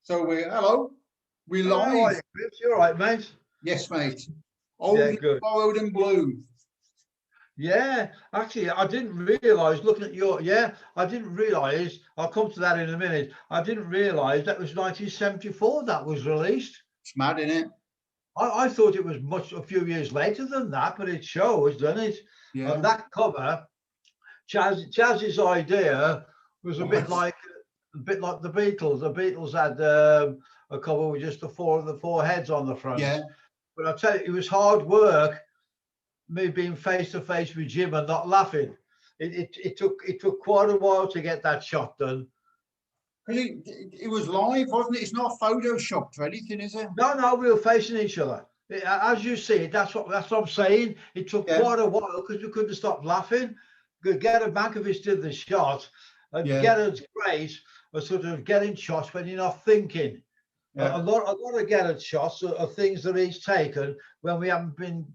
So hello, we How are live. you, Chris? You all right, mate? Yes, mate. Yeah, Old, good. borrowed and blue. Yeah, actually, I didn't realise, looking at I didn't realise, I'll come to that in a minute. I didn't realise that was 1974 that was released. It's mad, isn't it? I thought it was a few years later than that, but it shows, doesn't it? Yeah. That cover, Chaz's idea was a bit Right. like the Beatles. The Beatles had a cover with just the four heads on the front. Yeah. But I tell you, it was hard work. Me being face to face with Jim and not laughing. It took quite a while to get that shot done. It was live, wasn't it? It's not photoshopped or anything, is it? No, we were facing each other. As you see, that's what I'm saying. It took quite a while because we couldn't stop laughing. Gareth Mankiewicz did the shot, and Gareth's great at sort of getting shots when you're not thinking. Yeah. A lot of Gareth shots are things that he's taken when we haven't been,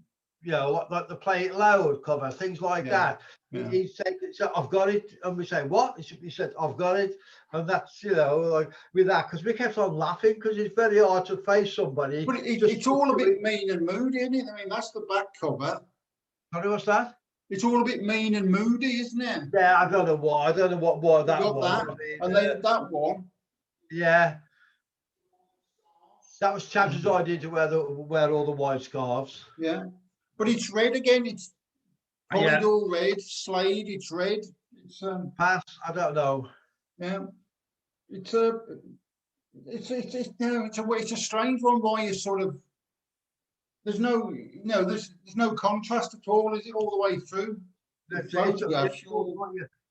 like the Play It Loud cover, things like that. Yeah. He's taken, so I've got it, and we say, what? He said, I've got it. And that's, like with that, because we kept on laughing because it's very hard to face somebody. But it's all a bit mean and moody, isn't it? I mean, that's the back cover. Sorry, what's that? It's all a bit mean and moody, isn't it? Yeah, I don't know why. I don't know what that was. That. I mean, and then that one. Yeah. That was Chaz's idea to wear all the white scarves. Yeah. But it's red again. It's polydor red. Slade, it's red. It's Pass, I don't know. Yeah. It's a strange one. Why you sort of there's no contrast at all, is it, all the way through?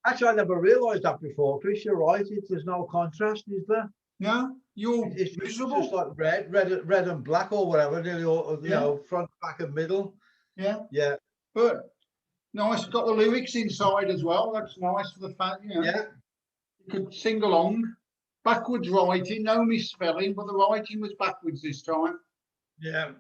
Actually, I never realised that before, Chris. You're right. There's no contrast, is there? Yeah, it's miserable. Just like red and black or whatever, nearly all, front, back, and middle. Yeah, yeah. But nice, got the lyrics inside as well. That's nice for the fan. Yeah, you could sing along. Backwards writing, no misspelling, but the writing was backwards this time. Yeah.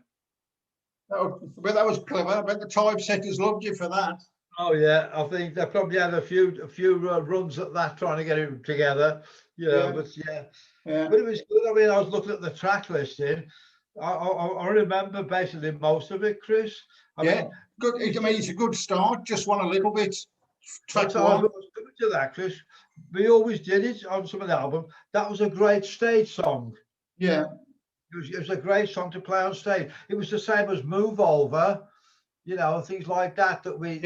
But that was clever. I bet the typesetters loved you for that. Oh yeah, I think they probably had a few runs at that trying to get it together. But but it was good. I mean, I was looking at the track listing. I remember basically most of it, Chris. I mean, good. I mean, it's a good start. Just want a little bit. Track one. I was coming to that, Chris. We always did it on some of the album. That was a great stage song. Yeah. It was a great song to play on stage. It was the same as Move Over, things like that we,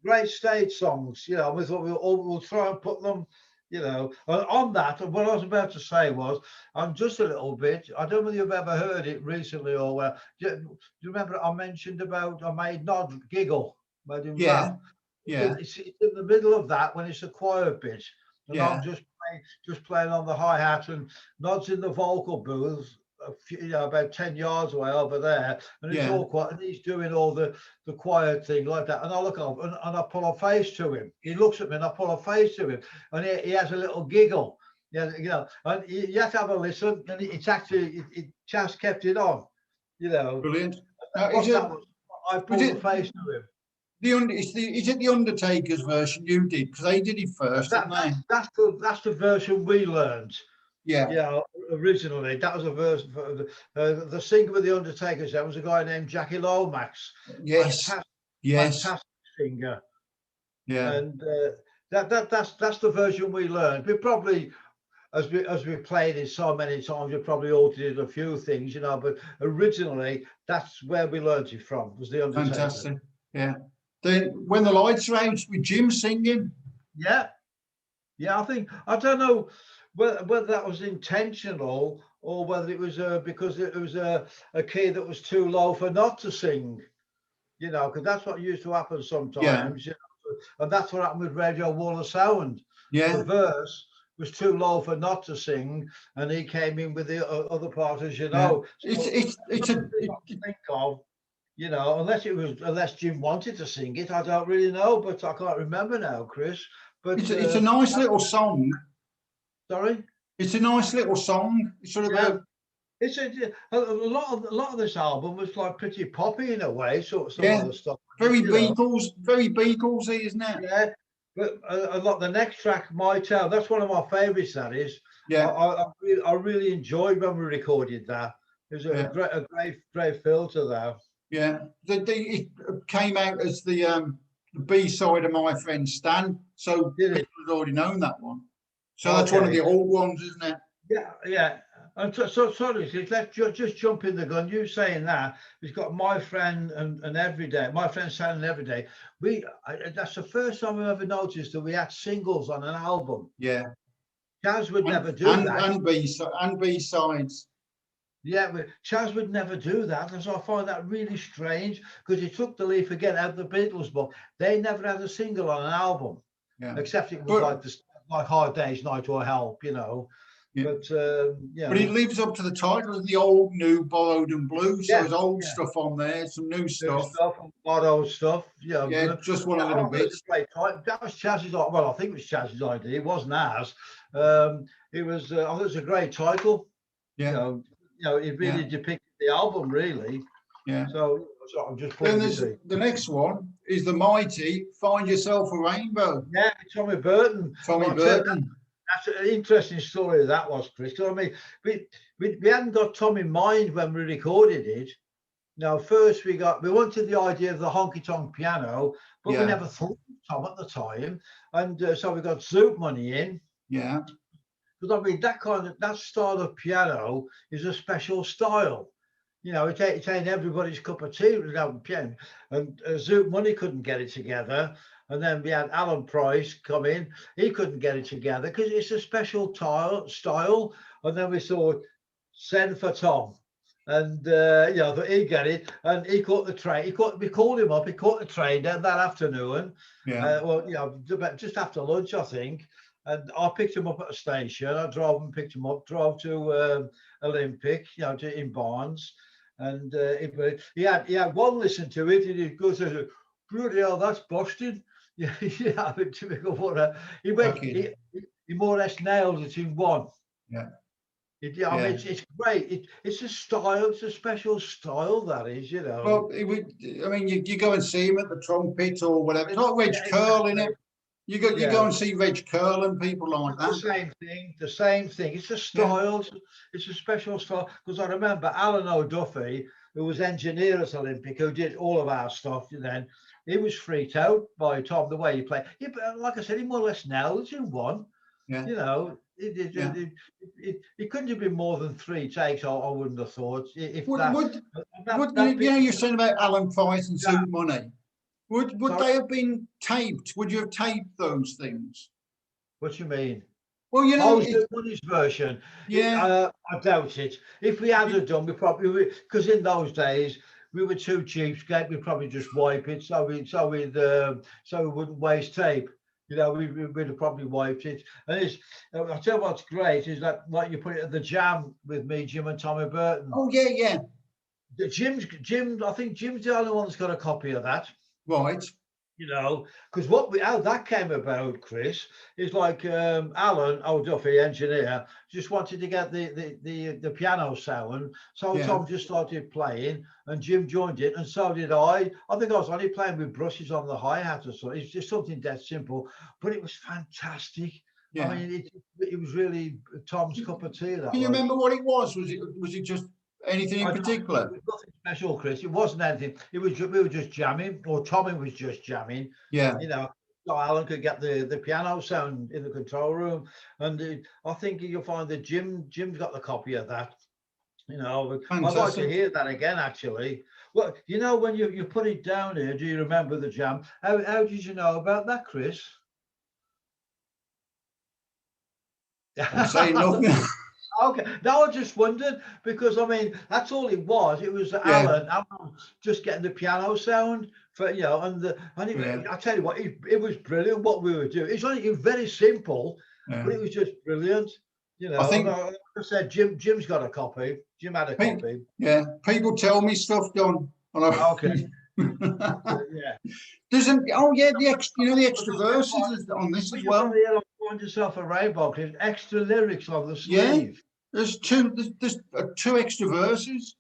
great stage songs, we thought we'll try and put them, on that. And what I was about to say was, I'm just a little bit, I don't know whether you've ever heard it recently or well. Do you remember I mentioned about, I made Nod giggle, made him laugh. It's in the middle of that when it's a quiet bit. And I'm just playing on the hi-hat, and Nod's in the vocal booth, about 10 yards away over there, and it's all quiet, and he's doing all the quiet thing like that. And I look up and I pull a face to him. He looks at me and I pull a face to him, and he has a little giggle. And you have to have a listen, and it's actually Chaz kept it on. Brilliant. I pulled a face to him. Is it the Undertaker's version you did? Because they did it first, didn't they? That's the version we learned. Yeah. Originally, that was a version for the singer with the Undertaker's. There was a guy named Jackie Lomax. Yes. Fantastic singer. Yeah. And that's the version we learned. We probably, as we played it so many times, we probably altered a few things, But originally, that's where we learned it from. Was the Undertaker. Fantastic. Yeah. Then when the lights are out with Jim singing. Yeah, I don't know whether that was intentional or whether it was because it was a key that was too low for not to sing, because that's what used to happen sometimes. And that's what happened with Radio Wall of Sound. Yeah, the verse was too low for not to sing, and he came in with the other part, as you know. Yeah. It's a think of. Unless Jim wanted to sing it, I don't really know, but I can't remember now, Chris. But it's a nice little song. Sorry, it's a nice little song. It's sort of it's a lot of this album was like pretty poppy in a way, sort of some other stuff. Very Beatles, very Beatlesy, isn't it? Yeah, But a lot the next track, My Tale, that's one of my favourites. That is, Yeah, I really enjoyed when we recorded that. It was yeah, a great filter there. yeah. It came out as the B-side of My Friend Stan, so Did people it? had already known that one. So that's one of Okay. the old ones, isn't it? Yeah, yeah. And so sorry, let's just jump in the gun. You saying that we've got My Friend and Every Day, My Friend Stan and Every Day. That's the first time I've ever noticed that we had singles on an album. Yeah, Chaz would and never do that. and B-sides. Yeah, but Chaz would never do that. And so I find that really strange because he took the leaf again out of the Beatles book. They never had a single on an album, Yeah, except it was but like like Hard Day's Night or Help, you know. yeah. But But it lives up to the title of the old, new, borrowed and blue. So yeah, there's old yeah. stuff on there, some new New stuff. stuff, a lot of old stuff. Yeah, Yeah, just one yeah, of the I little thought it was bits. a great title. That was Chaz's. Well, I think it was Chaz's idea. It wasn't ours. It was. I thought it was a great title. Yeah, It really yeah, depicted the album, really. yeah. So I'm just Then putting it there's to. the next one is the mighty Find Yourself a Rainbow, Yeah, Tommy Burton. Tommy Well, I'll tell you, Burton. that's an interesting story that was, Chris. 'Cause I mean, we hadn't got Tom in mind when we recorded it. Now, first we wanted the idea of the honky tonk piano, but we Yeah, never thought of Tom at the time, and so we got Zoot Money in. yeah, Because I mean, that style of piano is a special style. You know, it ain't everybody's cup of tea without piano. And Zoot Money couldn't get it together. And then we had Alan Price come in. He couldn't get it together because it's a special style. And then we thought, send for Tom. And he'd get it. And he caught the train. We called him up. He caught the train down that afternoon. yeah. Just after lunch, I think. And I picked him up at a station. I drove and picked him up, drove to Olympic, in Barnes. And he had one listen to it, and he goes, bloody hell, that's busted. Yeah, typical what he went, Okay. he more or less nailed it in one. Yeah. I mean, it's great. It's a style. It's a special style, that is, Well, I mean, you go and see him at the trumpet or whatever. It's like Reg Curl, innit? You go and see Reg Curl and people like that. The same thing. It's a style. Yeah. It's a special style. Because I remember Alan O'Duffy, who was engineer at Olympic, who did all of our stuff then. He was freaked out by Tom, the way he played. Like I said, he more or less nailed it in one. Yeah. It couldn't have been more than 3 takes. I wouldn't have thought. You're saying about Alan Price and Zoot Money. Would they have been taped? Would you have taped those things? What do you mean? Well, Money's version. Yeah, I doubt it. If we had done, we probably, because in those days we were too cheapskate. We'd probably just wipe it, so we wouldn't waste tape. We'd have probably wiped it. And I'll tell you what's great is that, like, you put it at the Jam with me, Jim and Tommy Burton. Oh yeah. Jim. I think Jim's the only one that's got a copy of that. Right. Because how that came about, Chris, is like Alan O'Duffy, engineer, just wanted to get the piano sound. So Tom just started playing and Jim joined it, and so did I. I think I was only playing with brushes on the hi-hat or something. It's just something that simple, but it was fantastic. Yeah. I mean, it was really Tom's cup of tea. Can you remember what it was? Was it just anything in particular? It was nothing special, Chris. It wasn't anything. We were just jamming, or Tommy was just jamming. Yeah. So Alan could get the piano sound in the control room, and I think you'll find that Jim's got the copy of that. I'd like to hear that again, actually. Well, when you put it down here, do you remember the Jam? How did you know about that, Chris? I'm saying nothing. Okay, now I just wondered, because I mean that's all it was. It was Alan just getting the piano sound for I tell you what, it was brilliant what we were doing. It was very simple, but it was just brilliant. I think, like I said, Jim's got a copy. Jim had a copy. Yeah, people tell me stuff, Don. Okay. Yeah. The extra verses on this as well. Find yourself a rainbow. There's extra lyrics on the sleeve. Yeah, there's two extra verses,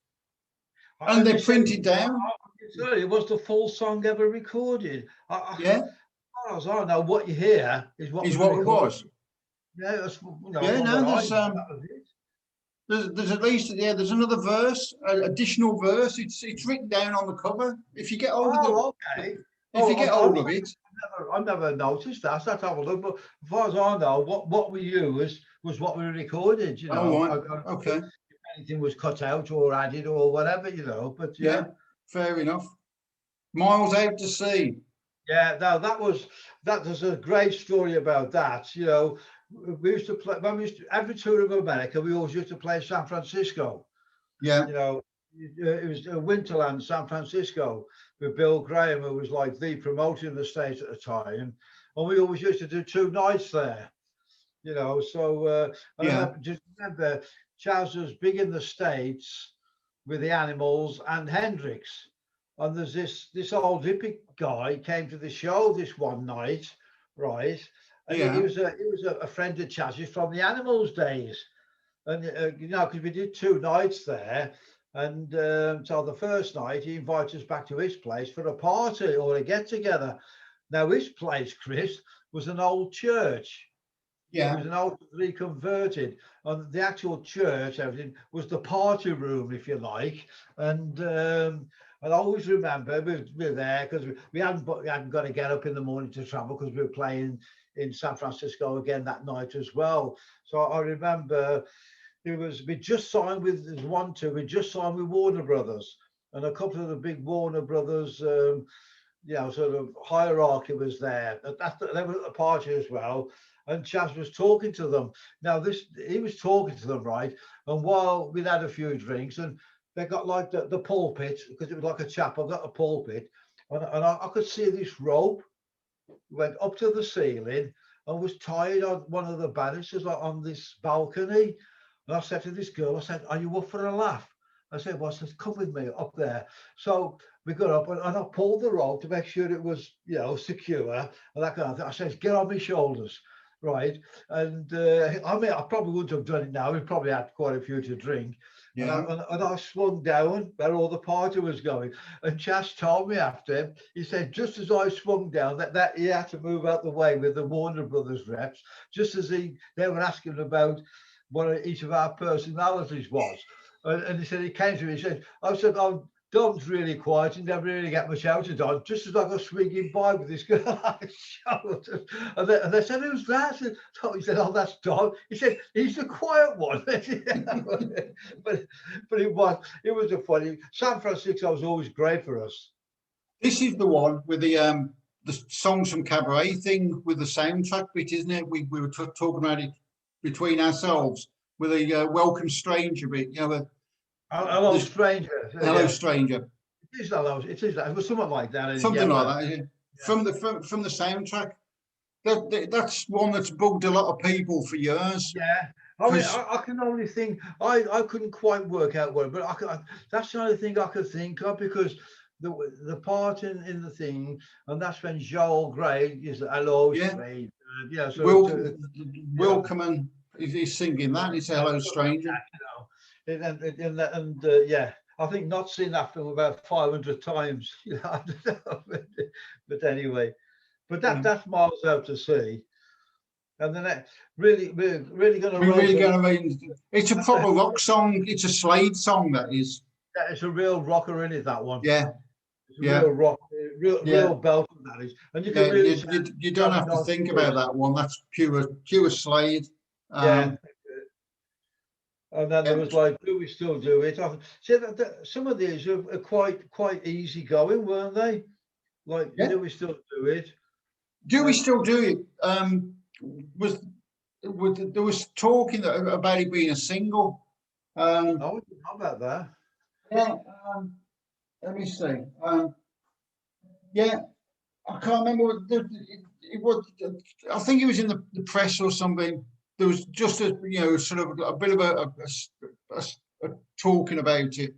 and they're printed down. It was the full song ever recorded. Yeah. far as I know, what you hear is what Is was what it recorded. was. Yeah, that's, Yeah, from no, what I know, that was it. there's at least, yeah, there's another verse, an additional verse. It's written down on the cover. If you get hold of Oh, okay. if Oh, you get hold of it, I've never noticed that. So let's have a look. But as far as I know, what we used was what we recorded. oh right, I okay, if anything was cut out or added or whatever. But yeah, fair enough. Miles out to sea. yeah. No, that was a great story about that. We used to play when we used to, every tour of America. We always used to play San Francisco. Yeah, It was Winterland, San Francisco, with Bill Graham, who was like the promoter in the States at the time. And we always used to do 2 nights there, So, I yeah, remember Chaz was big in the States with the Animals and Hendrix. And there's this old hippie guy came to the show this one night, right? And he yeah, was a friend of Chaz's from the Animals days. And because we did 2 nights there, and so the first night he invited us back to his place for a party or a get together. Now his place, Chris, was an old church. It yeah, was an old reconverted, and the actual church, everything was the party room, if you like. And I always remember we were there because we hadn't got to get up in the morning to travel because we were playing in San Francisco again that night as well. So I remember we just signed with we just signed with Warner Brothers, and a couple of the big Warner Brothers sort of hierarchy was there. They were at the party as well, and Chaz was talking to them. Now he was talking to them, right? And while we'd had a few drinks, and they got like the pulpit, because it was like a chapel, got a pulpit, and I could see this rope went up to the ceiling and was tied on one of the banisters, like on this balcony. And I said to this girl, I said, "Are you up for a laugh?" I said, "Well," I said, "come with me up there." So we got up, and I pulled the rope to make sure it was, secure and that kind of thing. I said, "Get on my shoulders." Right. And I probably wouldn't have done it now. We probably had quite a few to drink. And yeah. I swung down where all the party was going. And Chas told me after, he said, just as I swung down, that he had to move out the way with the Warner Brothers reps, just as they were asking about what each of our personalities was. And he said, he came to me, he said, "Oh, Dom's really quiet. He never really get much out of Dom." Just as I was swinging by with this girl on his shoulders. And they said, "Who's that?" He said, "Oh, that's Dom." He said, "He's the quiet one." but it was a funny. San Francisco was always great for us. This is the one with the songs from Cabaret thing with the soundtrack bit, isn't it? We were talking about it between ourselves with a welcome stranger bit. Hello, stranger. Hello, stranger. It is hello. It is that. It was something like that. Something like that. Yeah. From the soundtrack. That's one that's bugged a lot of people for years. Yeah. I mean, I can only think I couldn't quite work out what, but that's the only thing I could think of, because the part in the thing, and that's when Joel Grey is hello, Slade. So welcome, and he's singing that. It's hello, stranger. And yeah, I think not seen that film about 500 times. I don't know. But anyway, that's Miles Out to Sea. And then we're really going to. It's a proper rock song. It's a Slade song, that is. Yeah, it's a real rocker, in it, that one. Yeah. It's a real rock, real belt, that is. And you can really you don't have to think about that one. That's pure Slade. Yeah. And then there was like, do we still do it? See, some of these are quite easy going, weren't they? Like, do we still do it? Do we still do it? There was talking about it being a single. I didn't know about that. Yeah. Let me see. Yeah, I can't remember what it was. I think it was in the press or something. There was just a sort of a bit of a talking about it.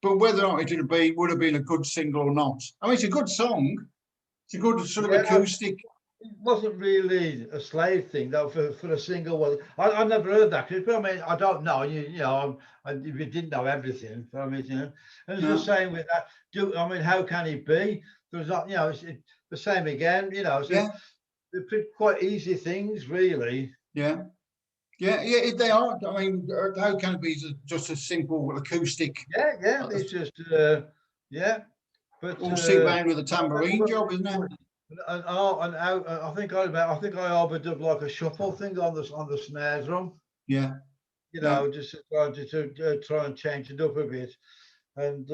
But whether or not it would have been a good single or not. I mean, it's a good song. It's a good sort of acoustic. It wasn't really a Slade thing though for a single one. I never heard that. But I mean, I don't know. You didn't know everything. I mean, and it's the same with that. How can it be? There's not, you know, the same again, you know. So Yeah, they're quite easy things, really. yeah, yeah. They are. I mean, how can it be just a simple acoustic? Yeah, yeah. uh, It's just, yeah. But All sit round with a I tambourine remember job, isn't it? I think I overdub like a shuffle thing on the snare drum. Yeah, You yeah. know, just to try and change it up a bit. And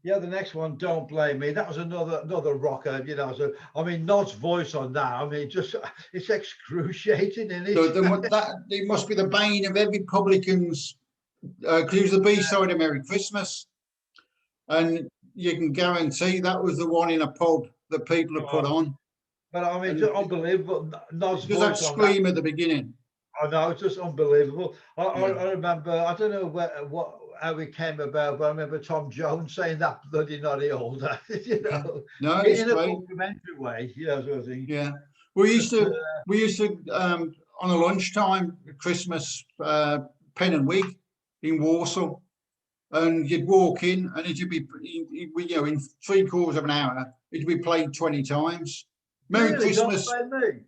yeah, the next one, Don't Blame Me. That was another rocker, you know. So I mean, Nod's voice on that. I mean, just it's excruciating, isn't So it? then that it must be the bane of every publican's. Because it was the B side of Merry Christmas, and you can guarantee that was the one in a pub that people have put Oh, on, but I mean, and just unbelievable. Nod's because that voice on that. scream at the beginning. I know, it's just unbelievable. Yeah. I remember, I don't know how it came about, but I remember Tom Jones saying that bloody naughty older, you Yeah. know, No, it's in a great. complimentary way, you know, sort of thing. Yeah, we used But, to we used to on a lunchtime Christmas pen and wig in Warsaw, and you'd walk in and it'd be in 3/4 of an hour it'd be played 20 times. Merry really, Don't Christmas, Blame Me.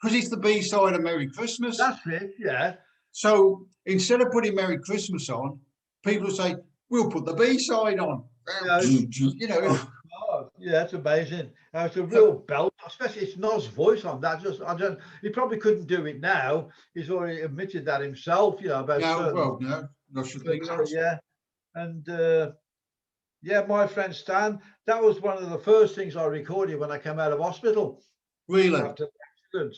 because it's the B side of Merry Christmas. That's it, yeah. So instead of putting Merry Christmas on, people say we'll put the B side on. Yeah, You know, oh, God. Yeah, it's amazing. It's a real so, belt, especially it's Noz's voice on that. Just I don't. He probably couldn't do it now. He's already admitted that himself. You know about no, certain. well, no, that's the thing. Yeah, and yeah, my friend Stan. That was one of the first things I recorded when I came out of hospital Really. after the accident.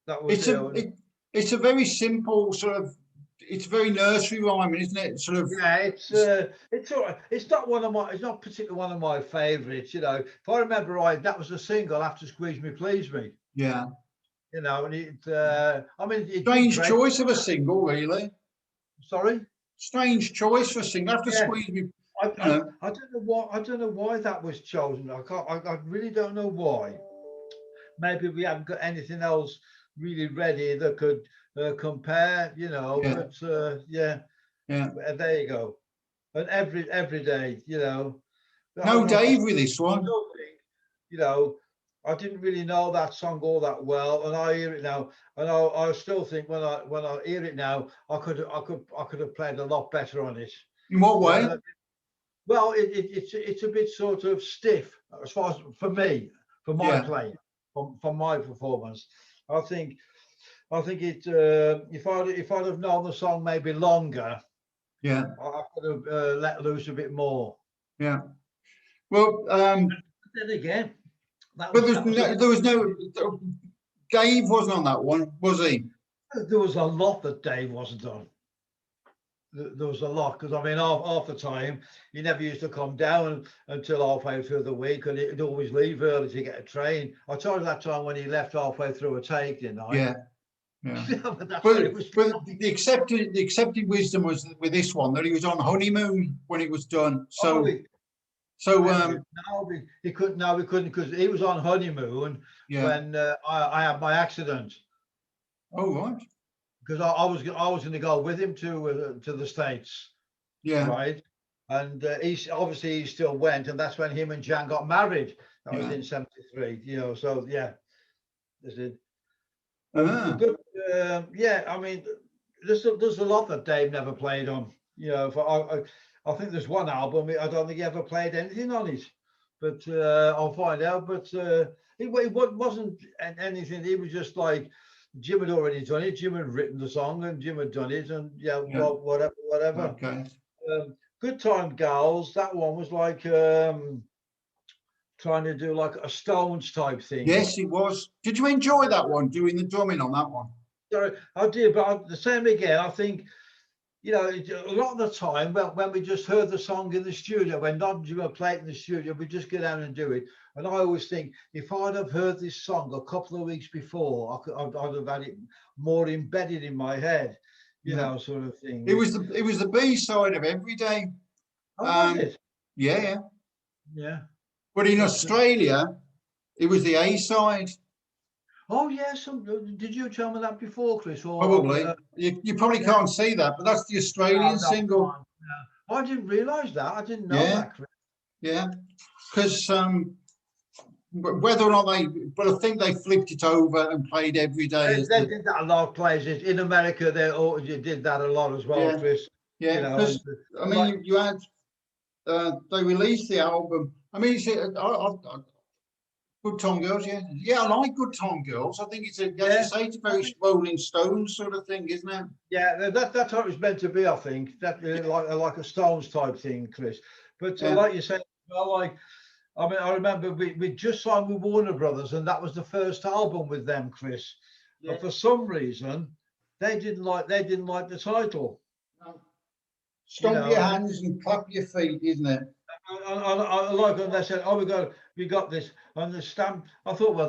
That was It's it's a very simple sort of, it's very nursery rhyming, isn't it? Sort of. yeah, it's all right. It's not one of my. It's not particularly one of my favourites. You know, if I remember right, that was a single after "Squeeze Me, Please Me." Yeah. You know, and I mean, it did Strange great. choice of a single, really. Sorry. Strange choice for a single. After Yeah, Squeeze Me, I, you I, know. I don't know why. I don't know why that was chosen. I can't. I really don't know why. Maybe we haven't got anything else really ready that could compare. You know, Yeah. but yeah, Yeah. there you go. And every day, you know. No I Dave with this one. still think, you know, I didn't really know that song all that well, and I hear it now, and I still think when I hear it now, I could have played a lot better on it. In what You way? know, well, it's a bit sort of stiff as far as for me, for my Yeah. playing, from my performance. I think it. If I'd have known the song maybe longer, Yeah. I could have let loose a bit more. Yeah. Well, But then again, but that was a, there was no Dave wasn't on that one, was he? there was a lot that Dave wasn't on. There was a lot because I mean, half the time he never used to come down until halfway through the week, and he'd always leave early to get a train. I told you that time when he left halfway through a take, didn't I? Yeah. Yeah. But that's what it was. But the accepted wisdom was with this one that he was on honeymoon when it was done. Oh, So he couldn't. Now we couldn't because he was on honeymoon yeah. when I had my accident. Oh right. Because I was going to go with him to the States. Yeah. Right. And he still went, and that's when him and Jan got married. That was in '73. You know, so yeah, this is. But yeah, I mean, there's a lot that Dave never played on. You know, I think there's one album I don't think he ever played anything on it, but I'll find out. But it wasn't anything. He was just like Jim had already done it. Jim had written the song, and Jim had done it, and well, whatever. Okay. Good Time Gals. That one was like trying to do like a Stones type thing. Yes, it was. Did you enjoy that one, doing the drumming on that one? Sorry, I did, but the same again. I think, you know, a lot of the time when we just heard the song in the studio, when not you play it in the studio, we just get down and do it. And I always think if I'd have heard this song a couple of weeks before, I'd have had it more embedded in my head, you know, sort of thing. It was the B side of Every Day. Oh, was it? Yeah. Yeah. But in Australia, it was the A side. Oh yes. Did you tell me that before, Chris? Or Probably. You probably can't see that, but that's the Australian single. I didn't realise that. I didn't know Yeah. that, Chris. Yeah, because whether or not but I think they flipped it over and played every day. They did that a lot of places in America. They did that a lot as well, Yeah. Chris. Yeah, You know, because I mean, like, you had they released the album. I mean, Good Time Girls, yeah, yeah, I like Good Time Girls. I think it's as you say, it's a very Rolling Stones sort of thing, isn't it? yeah, that's what it's meant to be. I think that like a Stones type thing, Chris. But Yeah. like you said, well, like I mean, I remember we just signed with Warner Brothers, and that was the first album with them, Chris. Yeah. But for some reason, they didn't like the title. No. Stomp your hands and clap your feet, isn't it? I like when they said, "Oh, we got this on the stamp." I thought, well,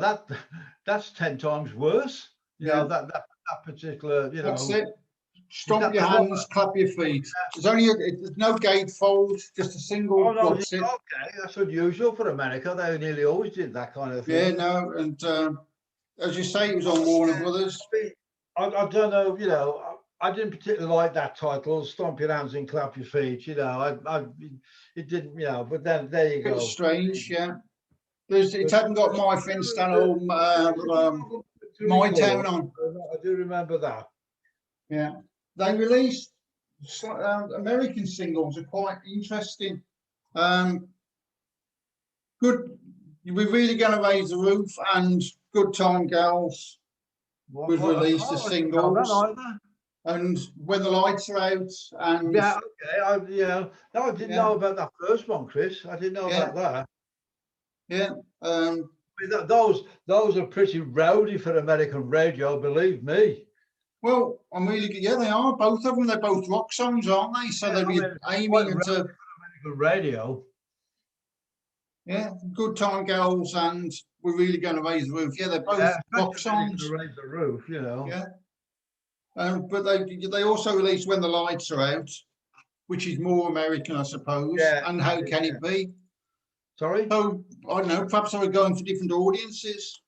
that's 10 times worse. You know that particular. You That's know, it. Stomp your hands, clap your feet. There's no gatefold, just a single. Oh no, That's it. okay, that's unusual for America. They nearly always did that kind of thing. Yeah, no, and as you say, it was on Warner Brothers. I don't know. You know, I didn't particularly like that title, "Stomp Your Hands and Clap Your Feet." You know, it didn't. You know, but then there you go. It's strange, yeah. It hadn't got My Friend Stan or My Town on. I do remember that. Yeah, they released American singles are quite interesting. Good, we're really going to raise the roof, and Good Time Girls was released as singles. And When the Lights Are Out, and yeah, okay, no, I didn't know about that first one, Chris. I didn't know about that. Yeah, I mean, those are pretty rowdy for American radio, believe me. Well, I'm really good. Yeah, they are both of them. They're both rock songs, aren't they? So they'll be aiming into American radio. Yeah, Good Time Girls and We're Really Going to Raise the Roof. Yeah, they're both rock songs. Raise the roof, you know. Yeah. But they also released When the Lights Are Out, which is more American, I suppose. Yeah, and How Can It Be? Sorry? So, I don't know, perhaps they were going for different audiences.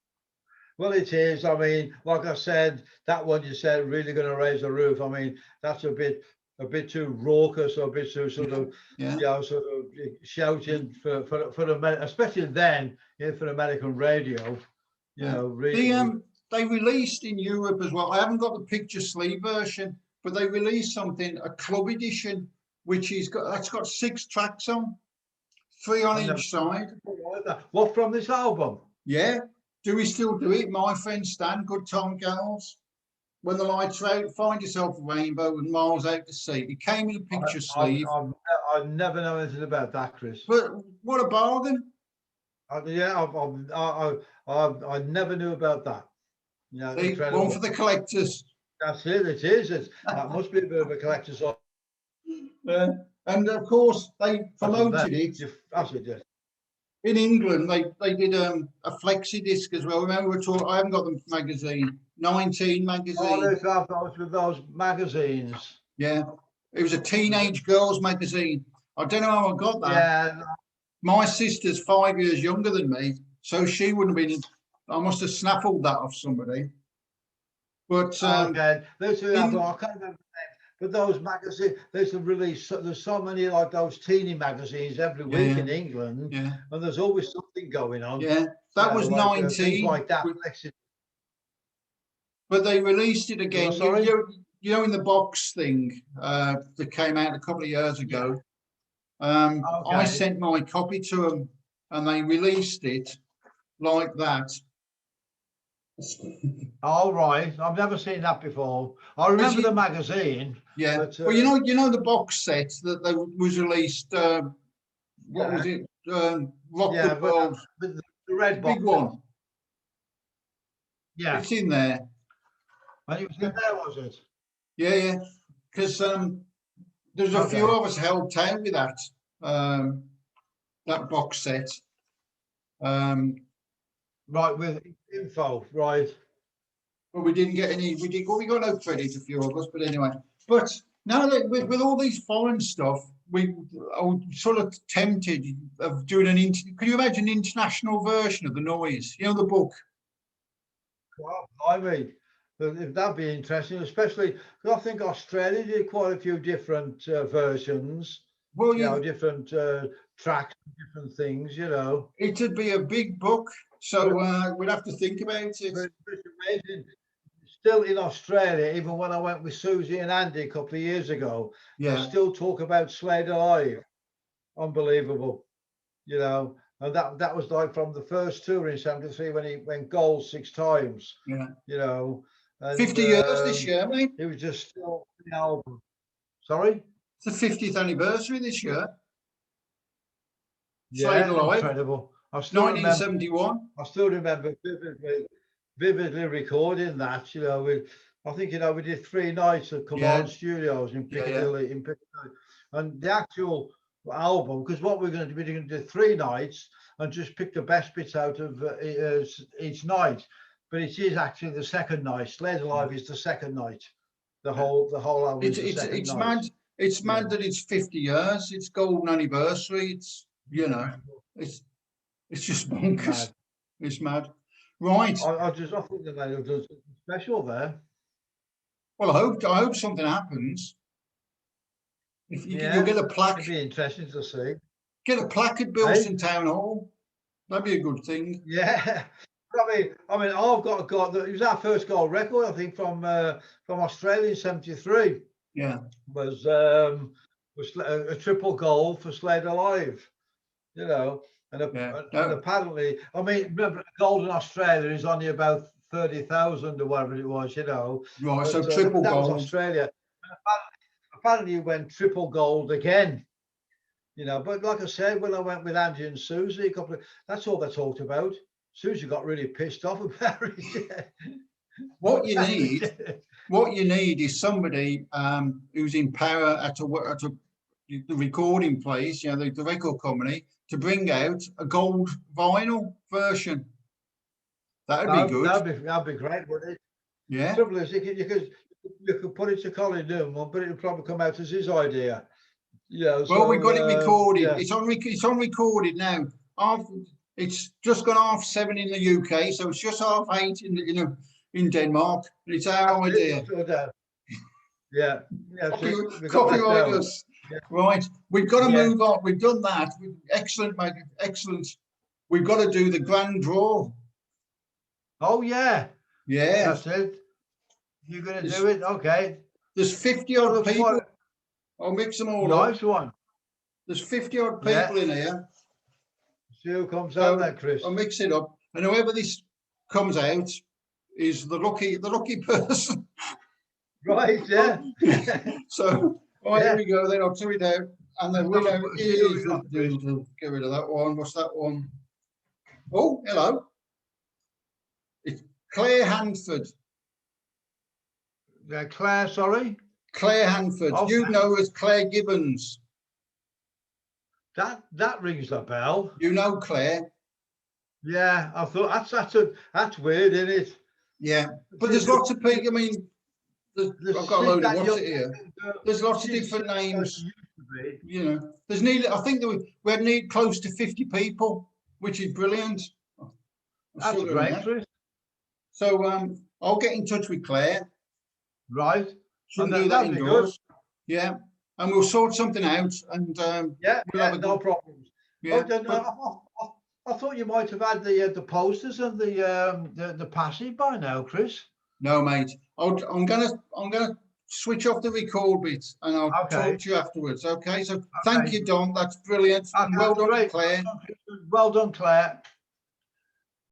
Well, it is. I mean, like I said, that one you said, Really Going to Raise the Roof. I mean, that's a bit too raucous, or a bit too sort of, you know, sort of shouting for especially then, for American radio, you know, really. They released in Europe as well. I haven't got the picture sleeve version, but they released something, a club edition, which that's got 6 tracks on, 3 on each side. What, from this album? Yeah. Do We Still Do It? My Friend Stan, Good Time Girls. When the Lights Are Out, Find Yourself a Rainbow, and Miles Out to Sea. It came in a picture sleeve. I never know anything about that, Chris. But what a bargain! I never knew about that. Yeah, one for the collectors. That's it. It is. That must be a bit of a collector's. And of course, they promoted it. In England, they did a flexi disc as well. Remember, I haven't got the magazine. 19 magazine. Oh, those magazines. Yeah, it was a teenage girls magazine. I don't know how I got that. Yeah. My sister's 5 years younger than me, so she wouldn't have been. I must have snaffled that off somebody. But okay, I can't remember the name. But those magazines, there's so many like those teeny magazines every week in England, and there's always something going on. Yeah, that was like, 19. Like that. But they released it again. Sorry? You know, in the box thing that came out a couple of years ago. I sent my copy to them, and they released it like that. All right, I've never seen that before. I remember the magazine. Yeah, but, well, you know the box set that was released. What was it? Rock the World. The red box. Big one. Yeah, it's in there. And it was in there, was it? Yeah, because there's a few of us helped out with that box set. Right, with info, right. Well, we didn't get any. We got no credit, a few of us, but anyway. But now that with all these foreign stuff, I was sort of tempted of doing Can you imagine an international version of The Noise? You know, the book. Well, I mean, that'd be interesting, especially because I think Australia did quite a few different versions. Well, different tracks, and different things, you know. It'd be a big book, so we'd have to think about it. But it's amazing. Still in Australia, even when I went with Susie and Andy a couple of years ago, they Yeah, still talk about Slade Alive. Unbelievable, you know. And that was like from the first tour in '73 when he went gold 6 times, yeah. you know. And 50 years this year, mate. it was just still the album. Sorry? It's the 50th anniversary this year. Slade Yeah, Alive, incredible. I still 1971. remember vividly recording that, you know. I think, you know, we did 3 nights at Command Studios in Piccadilly, and the actual album, because what we're going to do, we're going to do 3 nights and just pick the best bits out of each night. But it is actually the second night. Slade Alive is the second night. The whole album is the second night. Mad. It's mad that it's 50 years. It's golden anniversary. It's, you know, it's just bonkers. It's mad. Right. I think that they do something special there. Well, I hope something happens. If you'll get a plaque. It'd be interesting to see. Get a plaque at Bilston Town Hall. That'd be a good thing. Yeah. I mean, I've got a gold. It was our first gold record, I think, from Australia in '73. Yeah. Was a triple gold for Slade Alive, you know. And apparently, I mean, remember, gold in Australia is only about 30,000 or whatever it was, you know. Right, so triple that gold. was Australia. Apparently, it went triple gold again, you know. But like I said, when I went with Angie and Susie, that's all they talked about. Susie got really pissed off about it. What you need is somebody who's in power at the recording place, you know, the record company, to bring out a gold vinyl version. That'd be good. That'd be great, wouldn't it? Yeah. The trouble is, you could put it to Colin Newman, but it would probably come out as his idea. Yeah. Well, so, we've got it recorded. Yeah. It's on recorded now. It's just gone 7:30 in the UK, so it's just 8:30 in Denmark. It's our idea. Yeah. Copyright us. Yeah. Right. We've got to move on. We've done that. Excellent, mate. Excellent. We've got to do the grand draw. Oh, yeah. Yeah. That's it. You're going to do it? Okay. There's 50 odd people. I'll mix them all up. Nice one. There's 50 odd people in here. See who comes out there, Chris. I'll mix it up. And whoever this comes out is the lucky person. Right, yeah. So, here we go then. I'll do it out. And the winner is, get rid of that one. What's that one? Oh, hello. It's Claire Hanford. Claire, sorry? Claire Hanford. Oh, you know as Claire Gibbons. That rings a bell. You know Claire. Yeah, I thought that's weird, isn't it? Yeah, but there's lots of people. I mean, I've got a load of what's it here. There's lots of different names. You know, I think we need close to 50 people, which is brilliant. That's great, Chris. So I'll get in touch with Claire. Right. She'll do that indoors. Yeah. And we'll sort something out, and we'll have no problems. Yeah, I thought you might have had the posters and the passage by now, Chris. No, mate. I'm gonna switch off the record bit, and I'll talk to you afterwards. Okay. So thank you, Don. That's brilliant. Well done, Claire. Well done, Claire.